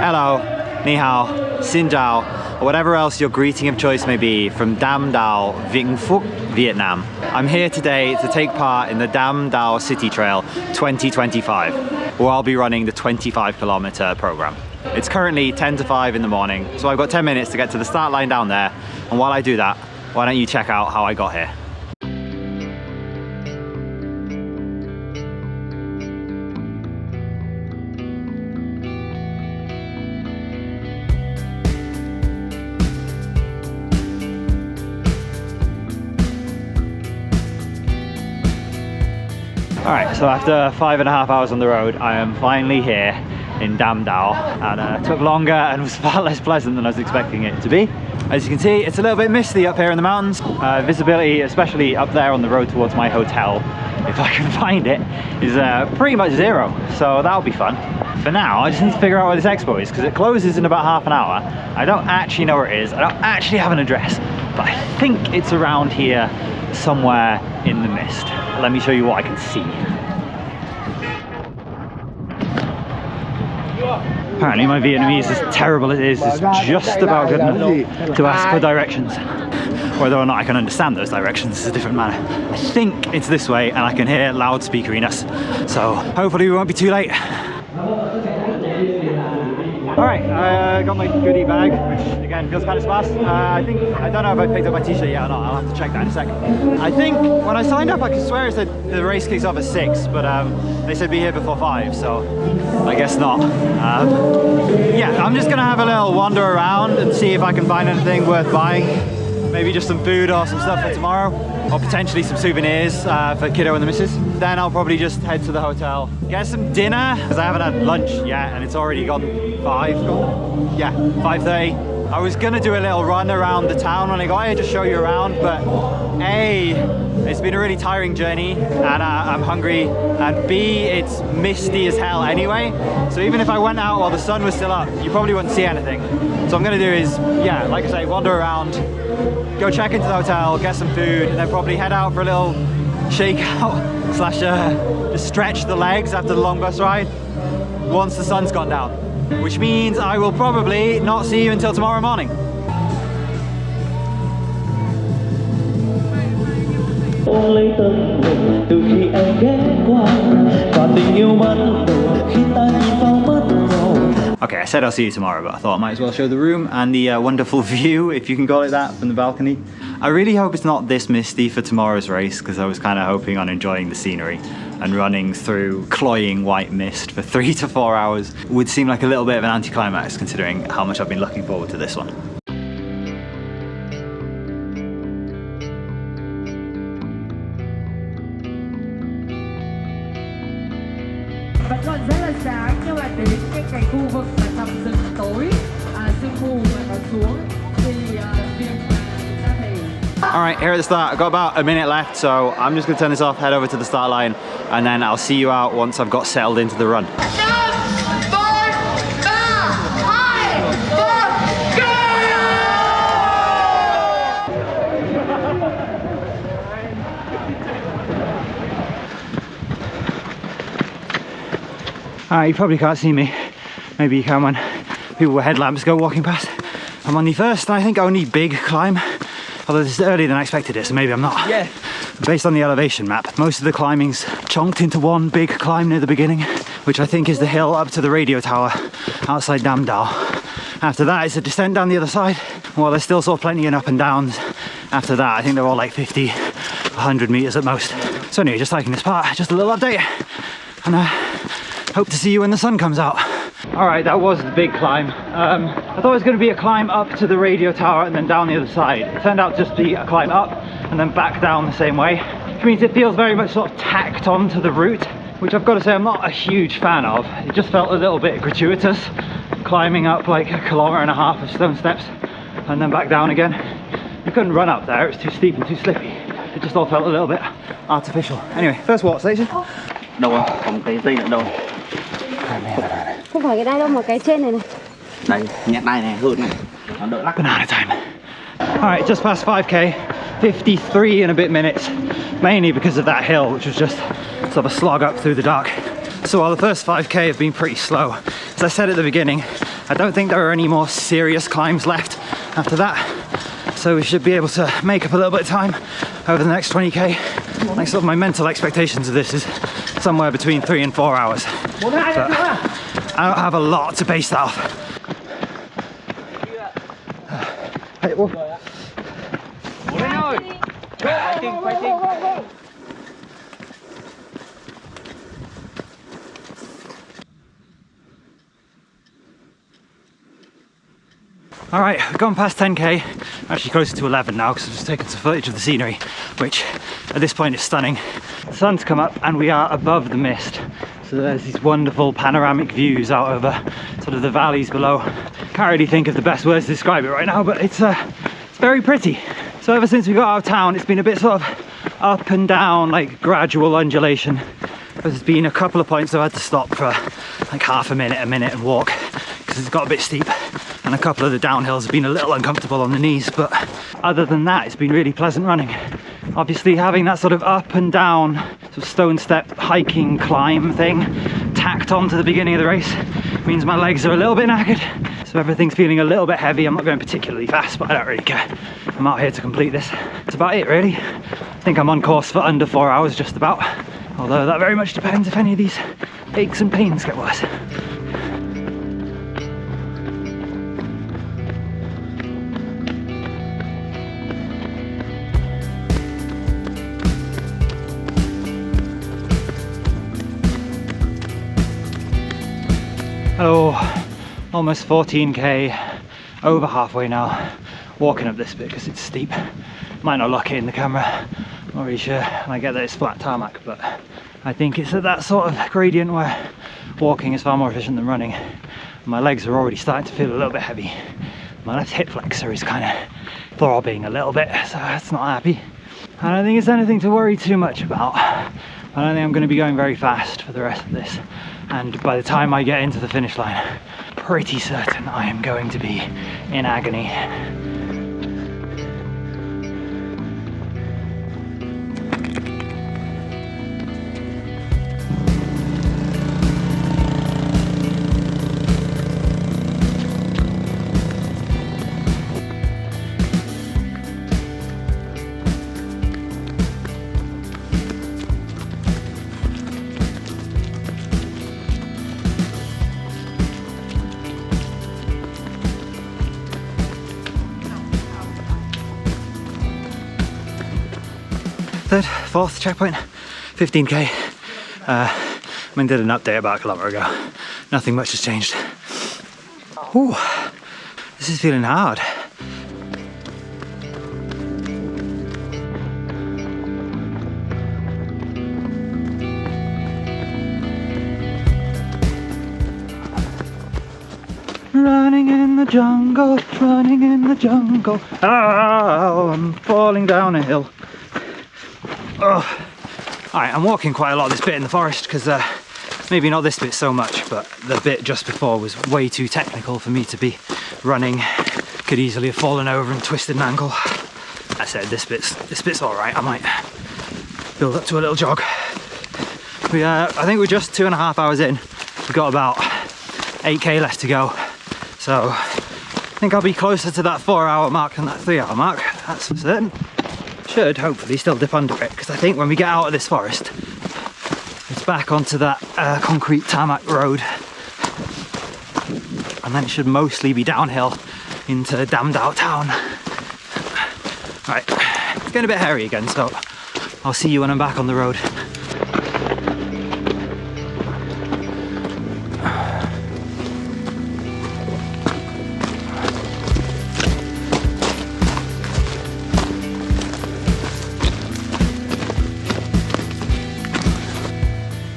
hello, ni hao, xin chào, or whatever else your greeting of choice may be from Tam Dao, Vĩnh Phúc, Vietnam. I'm here today to take part in the Tam Dao City Trail 2025, where I'll be running the 25-kilometer program. It's currently 10 to 5 in the morning, so I've got 10 minutes to get to the start line down there, and while I do that, why don't you check out how I got here. Alright, so after 5.5 hours on the road, I am finally here in Tam Dao, and it took longer and was far less pleasant than I was expecting it to be. As you can see, it's a little bit misty up here in the mountains. Visibility, especially up there on the road towards my hotel, if I can find it, is pretty much zero, so that'll be fun. For now, I just need to figure out where this expo is, because it closes in about half an hour. I don't actually know where it is, I don't actually have an address, but I think it's around here somewhere in the mist. Let me show you what I can see. Apparently my Vietnamese, as terrible as it is just about good enough to ask for directions. Whether or not I can understand those directions is a different matter. I think it's this way and I can hear loudspeakeriness, so hopefully we won't be too late. Alright, I got my goodie bag, which again feels kind of sparse. I don't know if I picked up my t-shirt yet or not, I'll have to check that in a second. I think when I signed up I could swear it said the race kicks off at 6, but they said be here before 5, so I guess not. Yeah, I'm just gonna have a little wander around and see if I can find anything worth buying. Maybe just some food or some stuff for tomorrow, or potentially some souvenirs for kiddo and the missus. Then I'll probably just head to the hotel, get some dinner, because I haven't had lunch yet and it's already gone 5:30. I was gonna do a little run around the town when I got here, just show you around, but A, it's been a really tiring journey and I'm hungry, and B, it's misty as hell anyway, so even if I went out while the sun was still up, you probably wouldn't see anything. So what I'm gonna do is, yeah, like I say, wander around, go check into the hotel, get some food, and then probably head out for a little shakeout slash just stretch the legs after the long bus ride once the sun's gone down, which means I will probably not see you until tomorrow morning. Okay, I said I'll see you tomorrow, but I thought I might as well show the room and the wonderful view, if you can call it that, from the balcony. I really hope it's not this misty for tomorrow's race, because I was kind of hoping on enjoying the scenery, and running through cloying white mist for 3 to 4 hours would seem like a little bit of an anticlimax considering how much I've been looking forward to this one. Vẫn còn rất là sáng, nhưng mà đến cái khu vực mà tầm rừng tối, sương mù mà nó xuống thì việc ta thấy. Alright, here at the start, I've got about a minute left, so I'm just going to turn this off, head over to the start line, and then I'll see you out once I've got settled into the run. Alright, you probably can't see me. Maybe you can when people with headlamps go walking past. I'm on the first, I think, only big climb. Although this is earlier than I expected it, so maybe I'm not. Yeah. Based on the elevation map, most of the climbing's chonked into one big climb near the beginning, which I think is the hill up to the radio tower outside Tam Dao. After that, it's a descent down the other side. Well, there's still sort of plenty of up and downs. After that, I think they're all like 50, 100 meters at most. So anyway, just liking this part, just a little update. And hope to see you when the sun comes out. Alright, that was the big climb. I thought it was going to be a climb up to the radio tower and then down the other side. It turned out just to be a climb up and then back down the same way, which means it feels very much sort of tacked onto the route, which I've got to say I'm not a huge fan of. It just felt a little bit gratuitous, climbing up like 1.5 kilometers of stone steps and then back down again. You couldn't run up there, it was too steep and too slippy. It just all felt a little bit artificial. Anyway, first water station. Đâu rồi? Còn cái dây nữa đâu? Không phải cái đai đâu mà cái trên này này. Đây, nhặt đai này hơn này. Nó đỡ lắc. Banana time. Alright, just past 5k, 53 and a bit minutes, mainly because of that hill, which was just sort of a slog up through the dark. So while the first 5k have been pretty slow, as I said at the beginning, I don't think there are any more serious climbs left after that. So we should be able to make up a little bit of time over the next 20k. Like sort of my mental expectations of this is somewhere between 3 and 4 hours. But I don't have a lot to base that off. All right, we've gone past 10k, actually closer to 11 now because I've just taken some footage of the scenery, which at this point is stunning. The sun's come up and we are above the mist. So there's these wonderful panoramic views out over sort of the valleys below. Can't really think of the best words to describe it right now, but it's very pretty. So ever since we got out of town, it's been a bit sort of up and down, like gradual undulation. There's been a couple of points I've had to stop for like half a minute and walk because it's got a bit steep. And a couple of the downhills have been a little uncomfortable on the knees, but other than that, it's been really pleasant running. Obviously having that sort of up and down, sort of stone step hiking climb thing tacked on to the beginning of the race means my legs are a little bit knackered. So everything's feeling a little bit heavy. I'm not going particularly fast, but I don't really care. I'm out here to complete this. That's about it really. I think I'm on course for under 4 hours just about. Although that very much depends if any of these aches and pains get worse. Hello, almost 14k, over halfway now, walking up this bit because it's steep. Might not look it in the camera, not really sure, and I get that it's flat tarmac, but I think it's at that sort of gradient where walking is far more efficient than running. My legs are already starting to feel a little bit heavy. My left hip flexor is kind of throbbing a little bit, so that's not happy. I don't think it's anything to worry too much about. I don't think I'm going to be going very fast for the rest of this. And by the time I get into the finish line, pretty certain I am going to be in agony. Third, fourth checkpoint, 15k. I did an update about a kilometre ago. Nothing much has changed. Ooh, this is feeling hard. Running in the jungle, running in the jungle. Oh, I'm falling down a hill. Oh. Alright, I'm walking quite a lot of this bit in the forest because maybe not this bit so much, but the bit just before was way too technical for me to be running. Could easily have fallen over and twisted an ankle. I said this bit's alright. I might build up to a little jog. I think we're just 2.5 hours in. We've got about 8k left to go. So I think I'll be closer to that 4-hour mark than that 3-hour mark. That's for certain. Should hopefully still dip under it because I think when we get out of this forest it's back onto that concrete tarmac road and then it should mostly be downhill into Tam Dao town. Right, it's getting a bit hairy again, so I'll see you when I'm back on the road.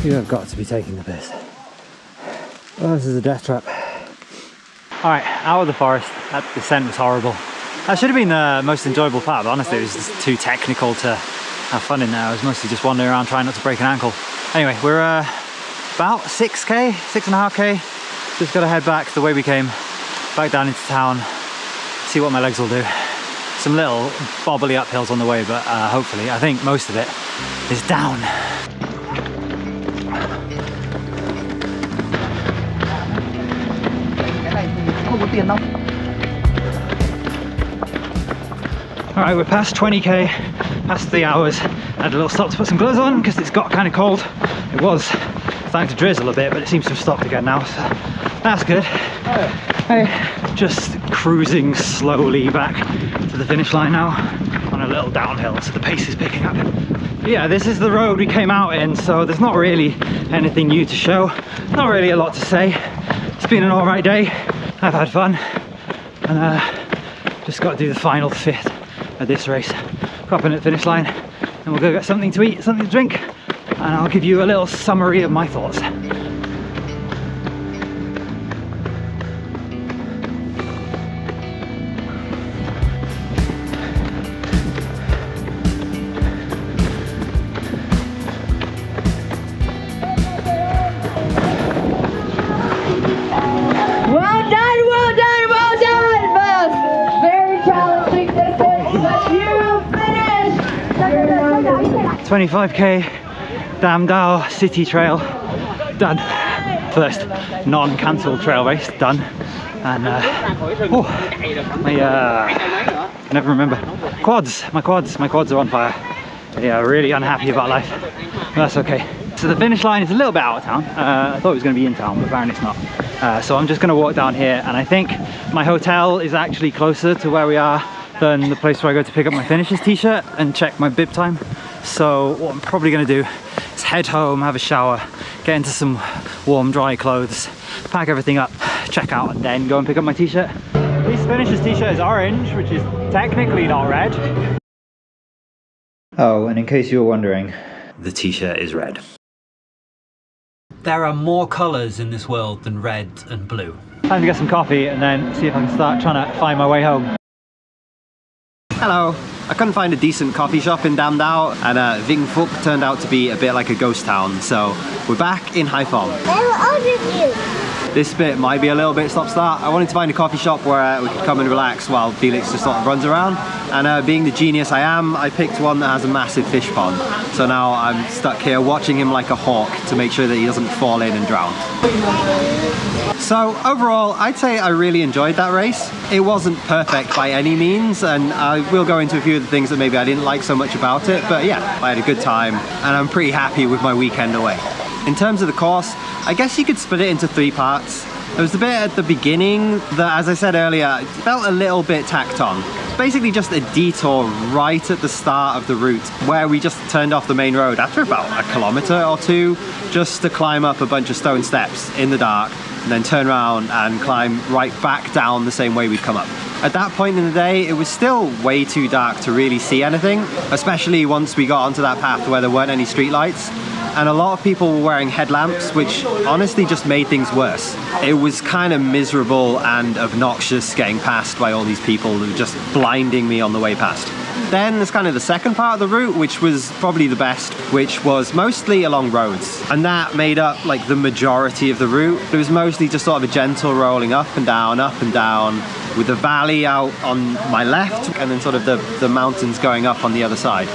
You have got to be taking the piss. Oh, this is a death trap. Alright, out of the forest. That descent was horrible. That should have been the most enjoyable part, but honestly it was just too technical to have fun in there. I was mostly just wandering around trying not to break an ankle. Anyway, we're about 6k, 6.5k. Just gotta head back the way we came, back down into town, see what my legs will do. Some little bobbly uphills on the way, but hopefully, I think most of it is down. tiền đâu. Alright, we're past 20k, past the hours. I had a little stop to put some gloves on because it's got kind of cold. It was starting to drizzle a bit, but it seems to have stopped again now, so that's good. Hey, just cruising slowly back to the finish line now on a little downhill, so the pace is picking up. Yeah, this is the road we came out in, so there's not really anything new to show. Not really a lot to say. It's been an alright day. I've had fun, and just got to do the final fifth at this race. Cropping at the finish line, and we'll go get something to eat, something to drink, and I'll give you a little summary of my thoughts. Boss. Very challenging distance, but you finished. 25k Tam Dao City Trail done. First non-cancelled trail race done. And never remember. My quads are on fire. Yeah, really unhappy about life. But that's okay. So the finish line is a little bit out of town. I thought it was going to be in town, but apparently it's not. So I'm just going to walk down here, and I think my hotel is actually closer to where we are than the place where I go to pick up my finishers t-shirt and check my bib time. So what I'm probably going to do is head home, have a shower, get into some warm dry clothes, pack everything up, check out, and then go and pick up my t-shirt. This finishers t-shirt is orange, which is technically not red. Oh, and in case you were wondering, the t-shirt is red. There are more colours in this world than red and blue. Time to get some coffee and then see if I can start trying to find my way home. Hello. I couldn't find a decent coffee shop in Tam Dao, and Vinh Phúc turned out to be a bit like a ghost town, so we're back in Hai Phong. This bit might be a little bit stop-start. I wanted to find a coffee shop where we could come and relax while Felix just sort of runs around, and being the genius I am, I picked one that has a massive fish pond. So now I'm stuck here watching him like a hawk to make sure that he doesn't fall in and drown. So overall, I'd say I really enjoyed that race. It wasn't perfect by any means, and I will go into a few of the things that maybe I didn't like so much about it, but yeah, I had a good time, and I'm pretty happy with my weekend away. In terms of the course, I guess you could split it into 3 parts. There was the bit at the beginning that, as I said earlier, it felt a little bit tacked on. It's basically just a detour right at the start of the route where we just turned off the main road after about a kilometre or 2 just to climb up a bunch of stone steps in the dark and then turn around and climb right back down the same way we'd come up. At that point in the day, it was still way too dark to really see anything, especially once we got onto that path where there weren't any streetlights. And a lot of people were wearing headlamps, which honestly just made things worse. It was kind of miserable and obnoxious getting past by all these people who were just blinding me on the way past. Then there's kind of the second part of the route, which was probably the best, which was mostly along roads. And that made up like the majority of the route. It was mostly just sort of a gentle rolling up and down, with the valley out on my left, and then sort of the mountains going up on the other side.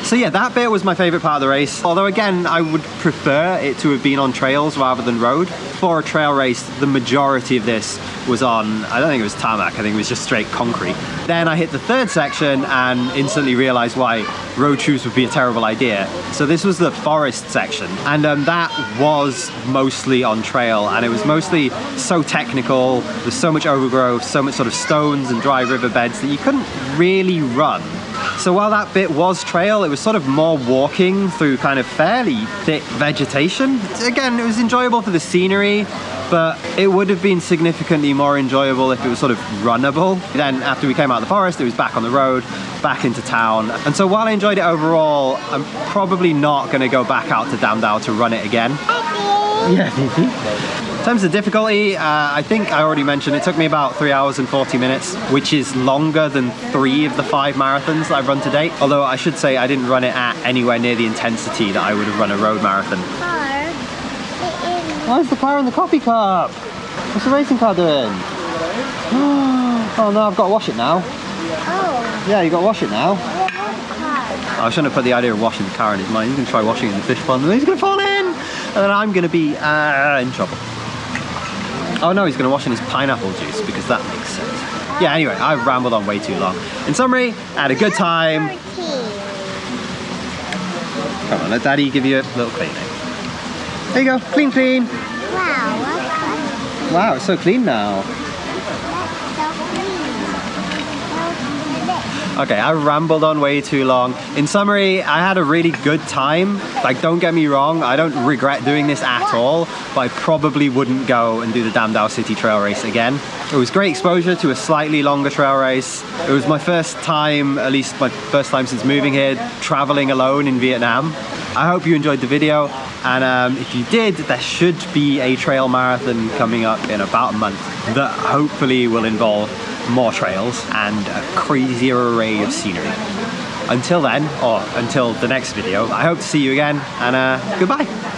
So yeah, that bit was my favourite part of the race. Although again, I would prefer it to have been on trails rather than road. For a trail race, the majority of this was on, I don't think it was tarmac, I think it was just straight concrete. Then I hit the third section and instantly realised why road shoes would be a terrible idea. So this was the forest section, and that was mostly on trail, and it was mostly so technical. There's so much overgrowth, so much sort of stones and dry riverbeds that you couldn't really run. So while that bit was trail, it was sort of more walking through kind of fairly thick vegetation. Again, it was enjoyable for the scenery, but it would have been significantly more enjoyable if it was sort of runnable. Then after we came out of the forest, it was back on the road, back into town. And so while I enjoyed it overall, I'm probably not going to go back out to Tam Dao to run it again. Yeah, in terms of difficulty, I think I already mentioned it took me about 3 hours and 40 minutes, which is longer than 3 of the 5 marathons that I've run to date. Although I should say I didn't run it at anywhere near the intensity that I would have run a road marathon. Why is the car in the coffee cup? What's the racing car doing? Oh no, I've got to wash it now. Oh. Yeah, you got to wash it now. I shouldn't have put the idea of washing the car in his mind. He's going to try washing it in the fish pond and he's going to fall in! And then I'm going to be in trouble. Oh no, he's gonna wash in his pineapple juice because that makes sense. Yeah, anyway, I've rambled on way too long. In summary, I had a good time. Come on, let Daddy give you a little cleaning. There you go, clean, clean. Wow, Wow, it's so clean now. Okay, I rambled on way too long. In summary, I had a really good time. Like, don't get me wrong, I don't regret doing this at all, but I probably wouldn't go and do the Tam Dao City Trail Race again. It was great exposure to a slightly longer trail race. It was my first time, at least my first time since moving here, traveling alone in Vietnam. I hope you enjoyed the video, and if you did, there should be a trail marathon coming up in about a month that hopefully will involve more trails and a crazier array of scenery. Until then, or until the next video, I hope to see you again, and goodbye.